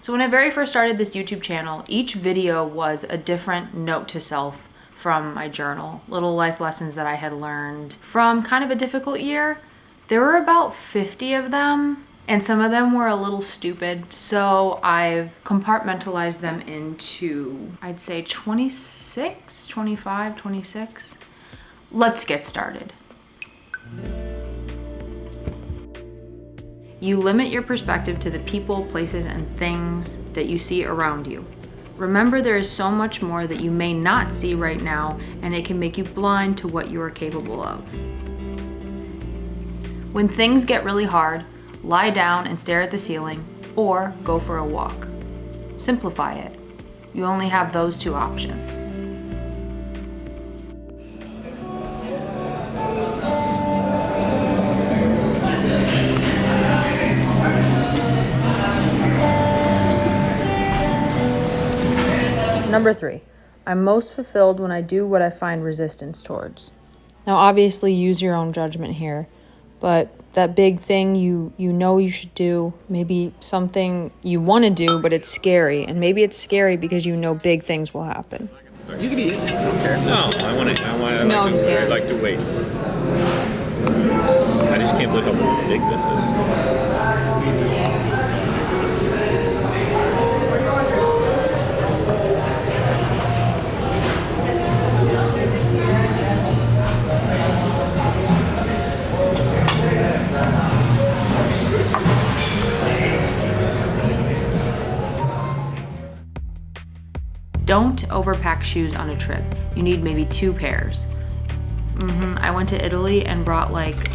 So when I very first started this YouTube channel, each video was a different note to self from my journal, little life lessons that I had learned from kind of a difficult year. There were about 50 of them, and some of them were a little stupid, so I've compartmentalized them into, I'd say 26, 25, 26. Let's get started. You limit your perspective to the people, places, and things that you see around you. Remember, there is so much more that you may not see right now, and it can make you blind to what you are capable of. When things get really hard, lie down and stare at the ceiling, or go for a walk. Simplify it. You only have those two options. Number 3, I'm most fulfilled when I do what I find resistance towards. Now obviously use your own judgment here, but that big thing you know you should do, maybe something you want to do but it's scary, and maybe it's scary because you know big things will happen. You can eat it. I don't care. No, I like to wait. I just can't believe how big this is. Don't overpack shoes on a trip. You need maybe 2 pairs. I went to Italy and brought like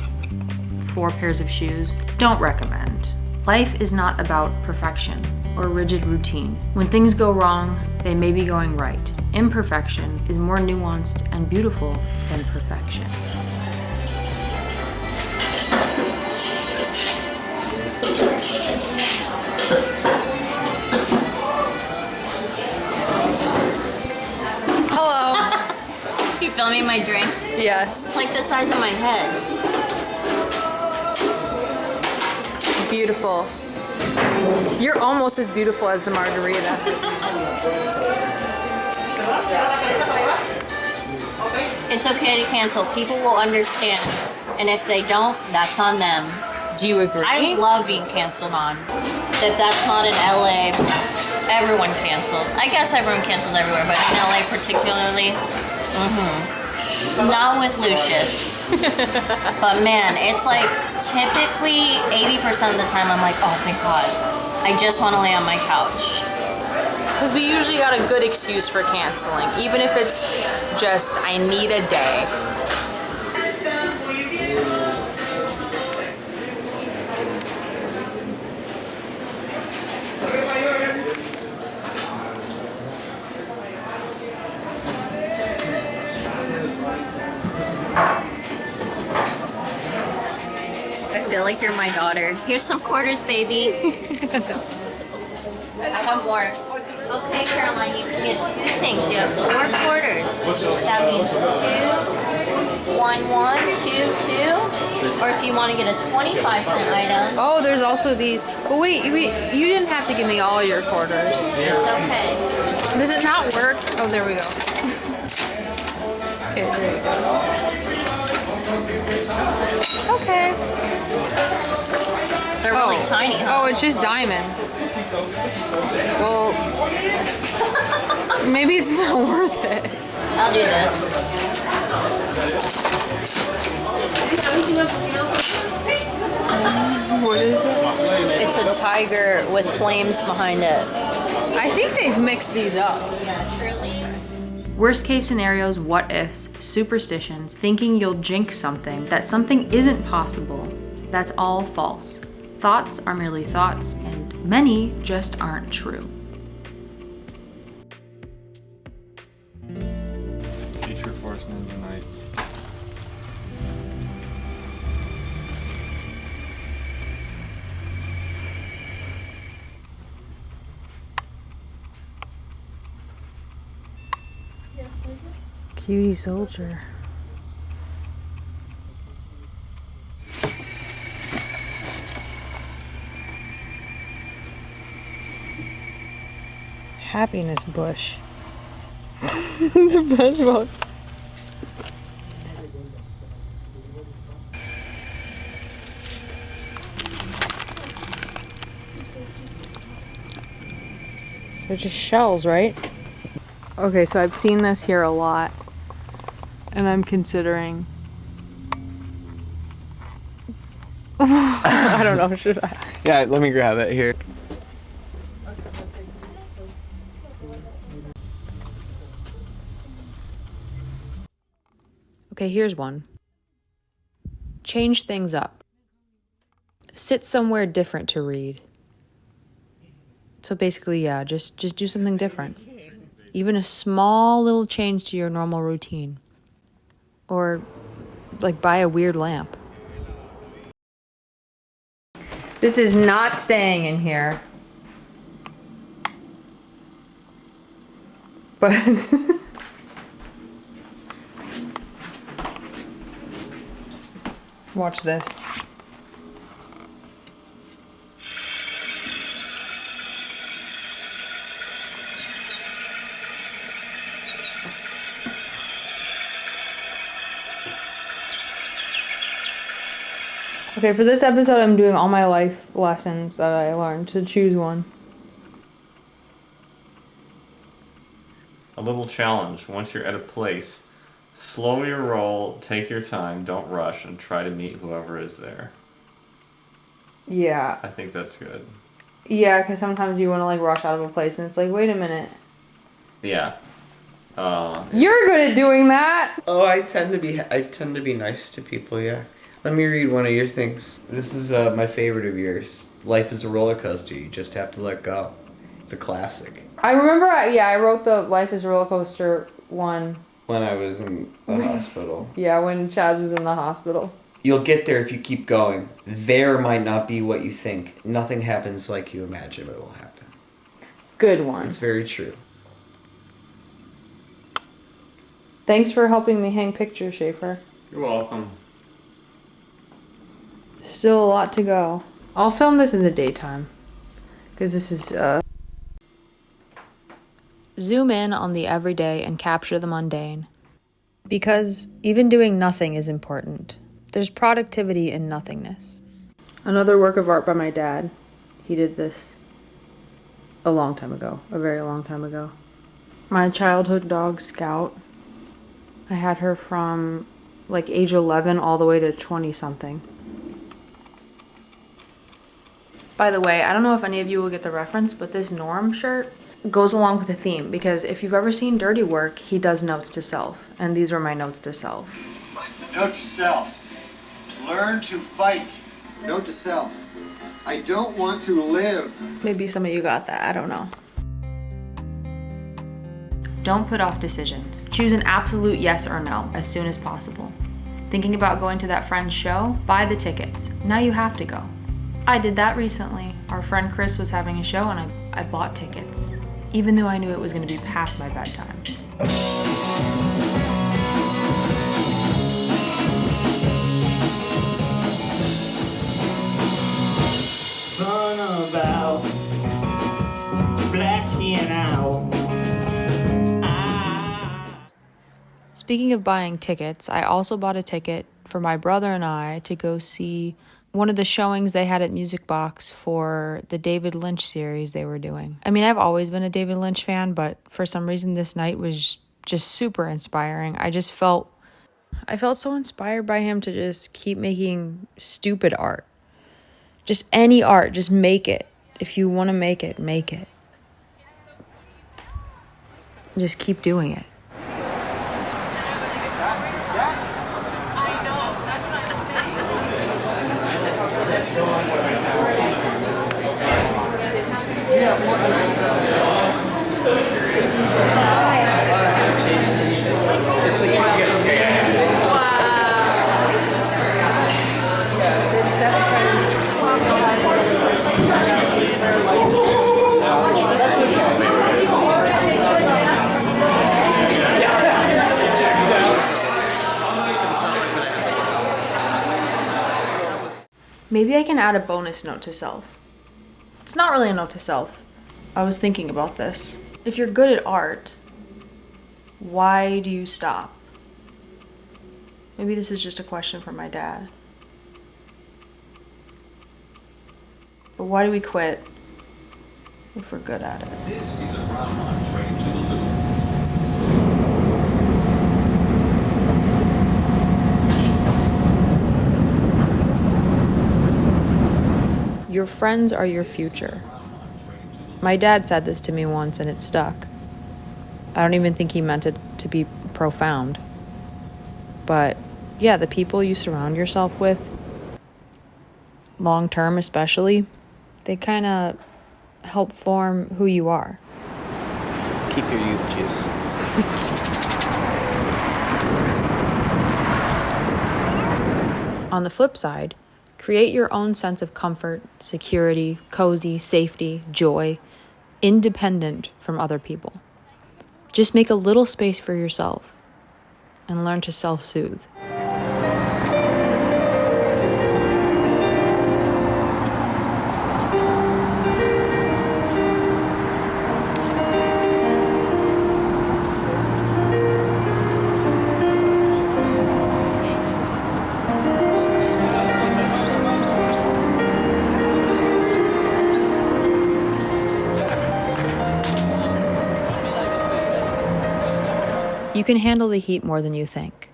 4 pairs of shoes. Don't recommend. Life is not about perfection or rigid routine. When things go wrong, they may be going right. Imperfection is more nuanced and beautiful than perfection. You filming my drink? Yes. It's like the size of my head. Beautiful. You're almost as beautiful as the margarita. It's okay to cancel. People will understand. And if they don't, that's on them. Do you agree? I love being canceled on. If that's not in LA, everyone cancels. I guess everyone cancels everywhere, but in LA particularly, not with Lucius. But man, it's like typically 80% of the time I'm like, oh thank God, I just want to lay on my couch. Because we usually got a good excuse for canceling, even if it's just, I need a day. I feel like you're my daughter. Here's some quarters, baby. I want more. Okay, Caroline, you can get 2 things. You have 4 quarters. That means 2, 1, 1, 2, 2. Or if you want to get a 25-cent item. Oh, there's also these. But wait, you didn't have to give me all your quarters. It's okay. Does it not work? Oh, there we go. Okay, there you go. Okay. They're really tiny, huh? Oh, it's just diamonds. Well, maybe it's not worth it. I'll do this. What is it? It's a tiger with flames behind it. I think they've mixed these up. Yeah, surely. Worst case scenarios, what ifs, superstitions, thinking you'll jinx something, that something isn't possible. That's all false. Thoughts are merely thoughts, and many just aren't true. Future Force Ninja Knights. Cutie soldier. Happiness bush. The best one. They're just shells, right? Okay, so I've seen this here a lot, and I'm considering. I don't know, should I? Yeah, let me grab it here. Okay, here's one. Change things up. Sit somewhere different to read. So basically, yeah, just do something different. Even a small little change to your normal routine. Or, like, buy a weird lamp. This is not staying in here. But... Watch this. Okay, for this episode, I'm doing all my life lessons that I learned to choose one. A little challenge. Once you're at a place, slow your roll, take your time, don't rush, and try to meet whoever is there. Yeah. I think that's good. Yeah, because sometimes you want to, like, rush out of a place, and it's like, wait a minute. Yeah. You're good at doing that! Oh, I tend to be nice to people, yeah. Let me read one of your things. This is my favorite of yours. Life is a roller coaster. You just have to let go. It's a classic. I remember, I wrote the Life is a Roller Coaster one. When I was in the hospital. Yeah, when Chad was in the hospital. You'll get there if you keep going. There might not be what you think. Nothing happens like you imagine it will happen. Good one. It's very true. Thanks for helping me hang pictures, Schaefer. You're welcome. Still a lot to go. I'll film this in the daytime. Because this is, Zoom in on the everyday and capture the mundane. Because even doing nothing is important. There's productivity in nothingness. Another work of art by my dad. He did this a long time ago. A very long time ago. My childhood dog, Scout. I had her from like age 11 all the way to 20-something. By the way, I don't know if any of you will get the reference, but this Norm shirt goes along with the theme, because if you've ever seen Dirty Work, he does notes to self, and these were my notes to self. Note to self. Learn to fight. Note to self. I don't want to live. Maybe some of you got that, I don't know. Don't put off decisions. Choose an absolute yes or no as soon as possible. Thinking about going to that friend's show? Buy the tickets. Now you have to go. I did that recently. Our friend Chris was having a show and I bought tickets, even though I knew it was going to be past my bedtime. Fun about blacking out. Speaking of buying tickets, I also bought a ticket for my brother and I to go see one of the showings they had at Music Box for the David Lynch series they were doing. I mean, I've always been a David Lynch fan, but for some reason this night was just super inspiring. I felt so inspired by him to just keep making stupid art. Just any art, just make it. If you want to make it, make it. Just keep doing it. Maybe I can add a bonus note to self. It's not really a note to self. I was thinking about this. If you're good at art, why do you stop? Maybe this is just a question for my dad. But why do we quit if we're good at it? This is a ground line train to the loop. Your friends are your future. My dad said this to me once and it stuck. I don't even think he meant it to be profound. But yeah, the people you surround yourself with, long term especially, they kind of help form who you are. Keep your youth juice. On the flip side, create your own sense of comfort, security, cozy, safety, joy, independent from other people. Just make a little space for yourself and learn to self-soothe. You can handle the heat more than you think.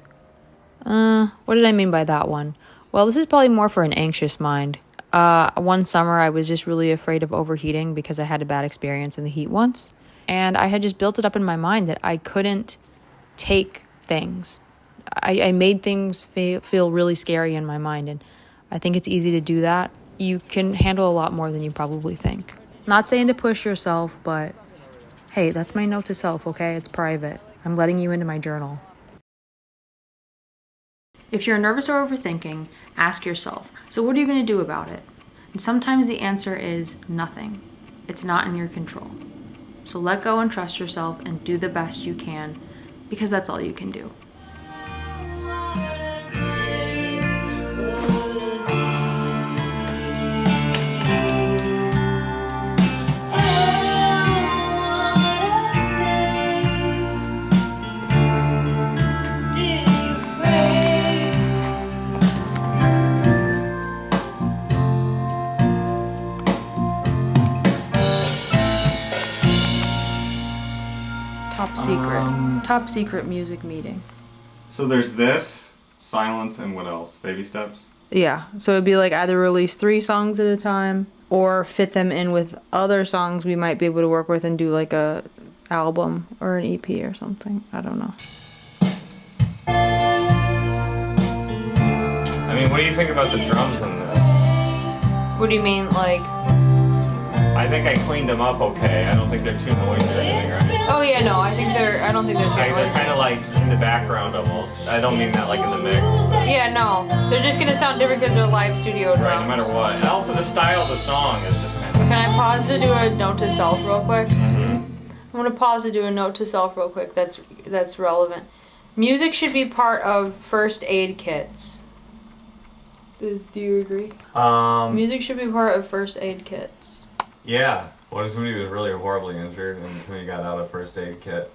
What did I mean by that one? Well, this is probably more for an anxious mind. One summer I was just really afraid of overheating because I had a bad experience in the heat once. And I had just built it up in my mind that I couldn't take things. I made things feel really scary in my mind, and I think it's easy to do that. You can handle a lot more than you probably think. Not saying to push yourself, but hey, that's my note to self, okay? It's private. I'm letting you into my journal. If you're nervous or overthinking, ask yourself, so what are you going to do about it? And sometimes the answer is nothing. It's not in your control. So let go and trust yourself and do the best you can, because that's all you can do. Top secret music meeting. So there's this, silence, and what else? Baby steps? Yeah, so it'd be like either release 3 songs at a time or fit them in with other songs we might be able to work with and do like a album or an EP or something. I don't know. I mean, what do you think about the drums in this? What do you mean, like? I think I cleaned them up okay. I don't think they're too noisy or anything, right? Oh yeah, no, I don't think they're too They're noisy. kind of like in the background almost. I don't mean that like in the mix. Yeah, no, they're just gonna sound different because they're live studio drums. Right, no matter what. And also the style of the song is just kind of... Can I pause to do a note to self real quick? Mm-hmm. I'm gonna pause to do a note to self real quick. That's relevant. Music should be part of first aid kits. Do you agree? Music should be part of first aid kits. Yeah. What if somebody was really horribly injured and somebody got out a first aid kit?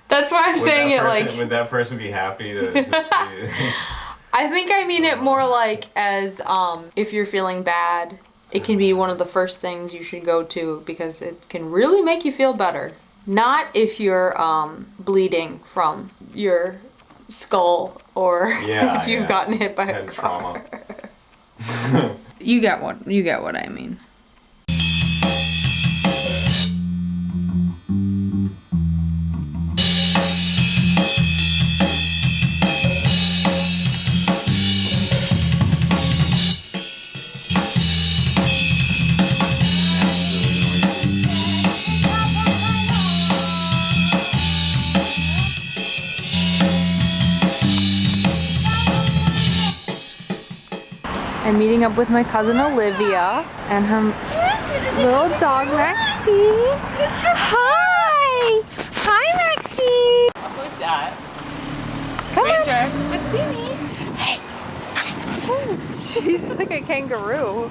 That's why I'm saying it like... Would that person be happy to I think I mean it more like as if you're feeling bad, it can be one of the first things you should go to because it can really make you feel better. Not if you're bleeding from your skull or if you've gotten hit by a car. trauma. You get what I mean. I'm meeting up with my cousin Olivia and her little dog Maxie. Hi! Hi, Maxie! Who's that? Stranger. Maxie! Hey! She's like a kangaroo.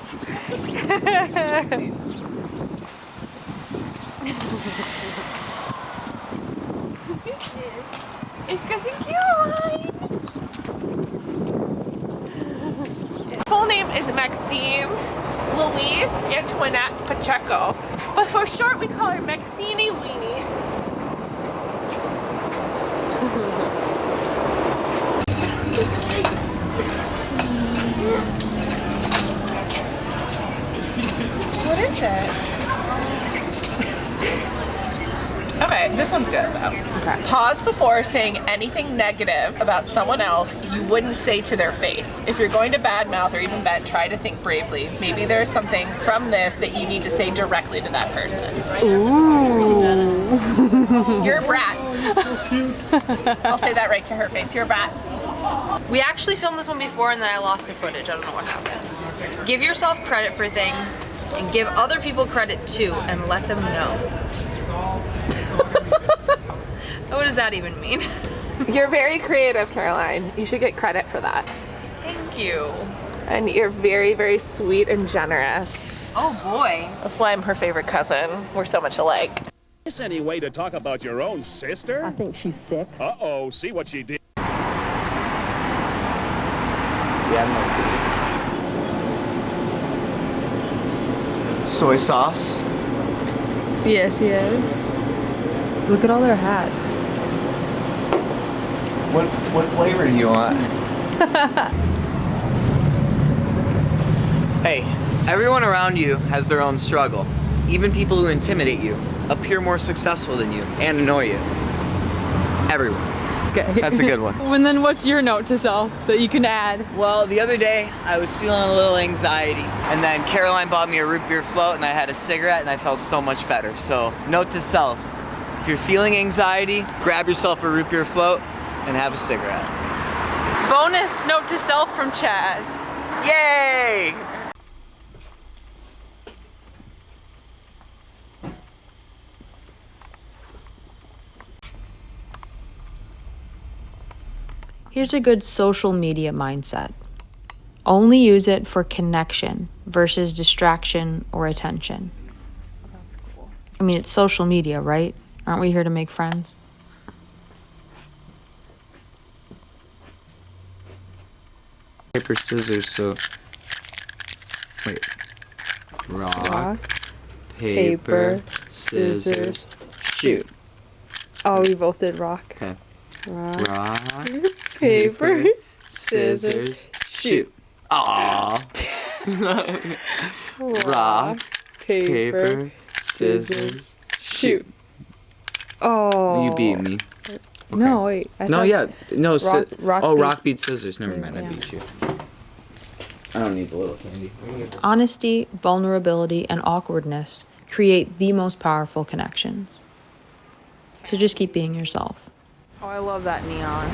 It's cousin Caroline. Full name is Maxine Louise Antoinette Pacheco, but for short we call her Maxine Weenie. What is it? Okay, this one's good though. Okay. Pause before saying anything negative about someone else you wouldn't say to their face. If you're going to badmouth or even vent, try to think bravely. Maybe there's something from this that you need to say directly to that person. Ooh. You're a brat. I'll say that right to her face. You're a brat. We actually filmed this one before and then I lost the footage. I don't know what happened. Give yourself credit for things and give other people credit too and let them know. What does that even mean? You're very creative, Caroline. You should get credit for that. Thank you. And you're very, very sweet and generous. Oh boy. That's why I'm her favorite cousin. We're so much alike. Is this any way to talk about your own sister? I think she's sick. Uh-oh, see what she did? Yeah, no. Soy sauce. Yes, he is. Look at all their hats. What flavor do you want? Hey, everyone around you has their own struggle. Even people who intimidate you appear more successful than you and annoy you. Everyone. Okay. That's a good one. And then what's your note to self that you can add? Well, the other day I was feeling a little anxiety and then Caroline bought me a root beer float and I had a cigarette and I felt so much better. So, note to self, if you're feeling anxiety, grab yourself a root beer float and have a cigarette. Bonus note to self from Chaz. Yay! Here's a good social media mindset. Only use it for connection versus distraction or attention. That's cool. I mean, it's social media, right? Aren't we here to make friends? Paper, scissors, so... Wait. Rock, paper, scissors, shoot. Oh, we both did rock. Okay. Rock, paper, scissors, shoot. Aww. Rock, paper, scissors, shoot. Oh. You beat me. No, wait. Rock beat scissors. Never mind, I beat you. I don't need the little candy. Honesty, vulnerability, and awkwardness create the most powerful connections. So just keep being yourself. Oh, I love that neon.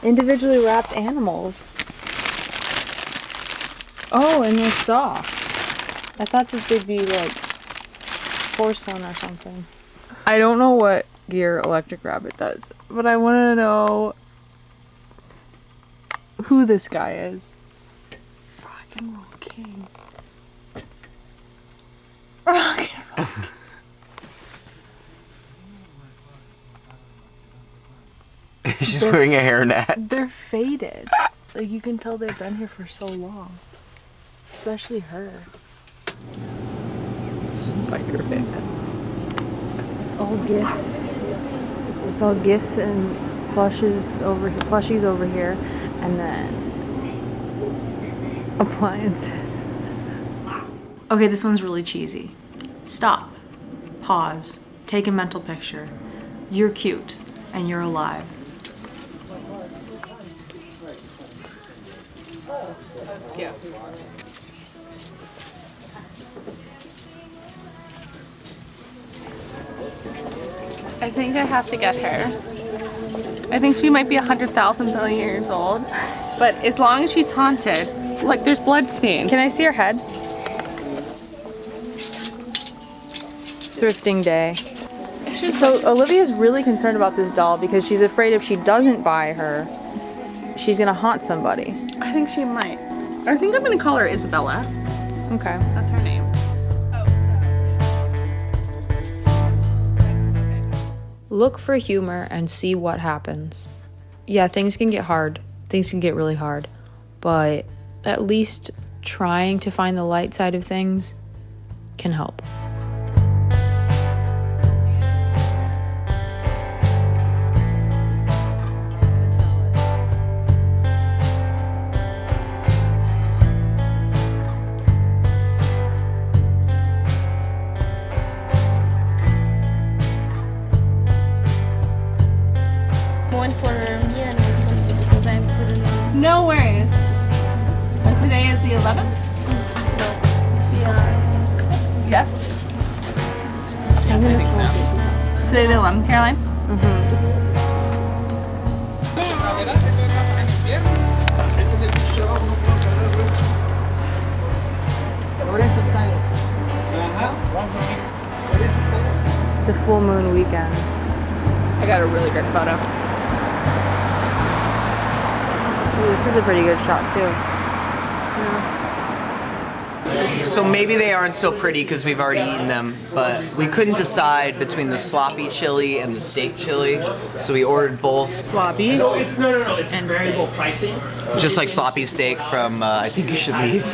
Individually wrapped animals. Oh, and they're soft. I thought that they'd be like porcelain or something. I don't know what gear Electric Rabbit does, but I want to know who this guy is. Rock and Roll King. Rock and Roll King. She's wearing a hairnet. They're faded. Like, you can tell they've been here for so long. Especially her. Spider-Man. It's all gifts. It's all gifts and plushies over here, and then appliances. Okay, this one's really cheesy. Stop. Pause. Take a mental picture. You're cute, and you're alive. Cute. I think I have to get her. I think she might be 100,000 billion years old, but as long as she's haunted, look, there's blood stains. Can I see her head? Thrifting day. So Olivia's really concerned about this doll because she's afraid if she doesn't buy her, she's gonna haunt somebody. I think she might. I think I'm gonna call her Isabella. Okay. That's her name. Look for humor and see what happens. Yeah, things can get hard. Things can get really hard. But at least trying to find the light side of things can help. One for me and one for you because I'm putting on. No worries. And today is the 11th? Yes? Yes, I think so. Today the 11th, Caroline? It's a full moon weekend. I got a really great photo. Ooh, this is a pretty good shot too. So maybe they aren't so pretty because we've already eaten them, but we couldn't decide between the sloppy chili and the steak chili, so we ordered both. Sloppy. So it's it's variable pricing. Just like sloppy steak from I Think You Should Leave.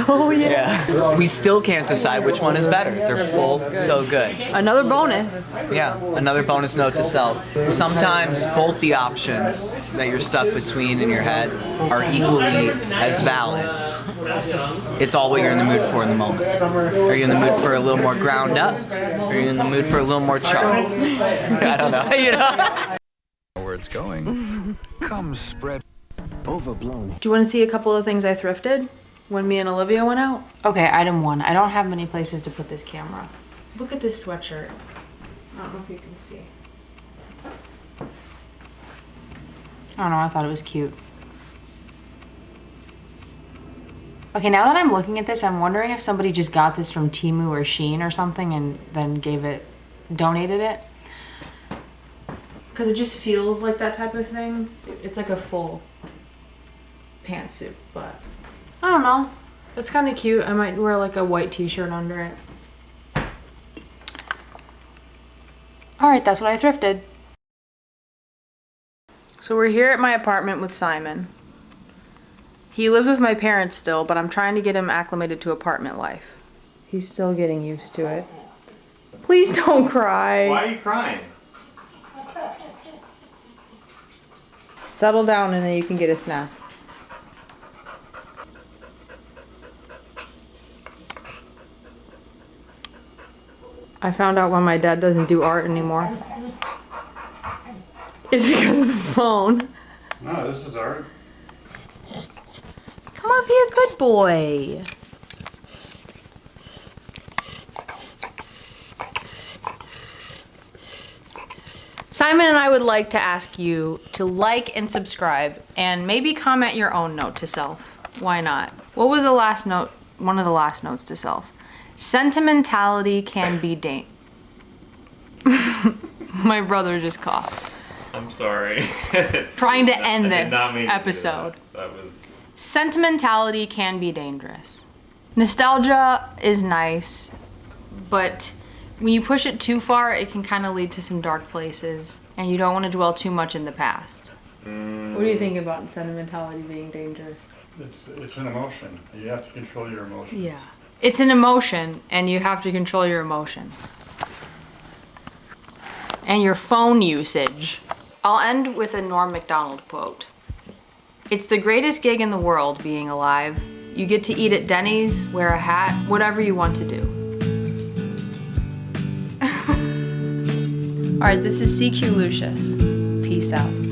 Oh yeah. Yeah. We still can't decide which one is better. They're both so good. Another bonus. Yeah, another bonus note to self. Sometimes both the options that you're stuck between in your head are equally as valid. It's all what you're in the mood for in the moment. Are you in the mood for a little more ground up? Or are you in the mood for a little more char? I don't know. You know? Where it's going. Come spread. Overblown. Do you want to see a couple of things I thrifted when me and Olivia went out? Okay, item 1. I don't have many places to put this camera. Look at this sweatshirt. I don't know if you can see. I don't know, I thought it was cute. Okay, now that I'm looking at this, I'm wondering if somebody just got this from Temu or Shein or something and then donated it. Because it just feels like that type of thing. It's like a full pantsuit, but I don't know. It's kind of cute. I might wear like a white t-shirt under it. Alright, that's what I thrifted. So we're here at my apartment with Simon. He lives with my parents still, but I'm trying to get him acclimated to apartment life. He's still getting used to it. Please don't cry. Why are you crying? Settle down and then you can get a snack. I found out why my dad doesn't do art anymore. It's because of the phone. No, this is art. Come on, be a good boy. Simon and I would like to ask you to like and subscribe and maybe comment your own note to self. Why not? What was the last note, one of the last notes to self? Sentimentality can be My brother just coughed. I'm sorry. Trying to end I did this not mean to do episode. that was... Sentimentality can be dangerous. Nostalgia is nice, but when you push it too far, it can kind of lead to some dark places, and you don't want to dwell too much in the past. What do you think about sentimentality being dangerous? It's an emotion. You have to control your emotion. Yeah. It's an emotion, and you have to control your emotions. And your phone usage. I'll end with a Norm Macdonald quote. It's the greatest gig in the world, being alive. You get to eat at Denny's, wear a hat, whatever you want to do. All right, this is CQ Lucius. Peace out.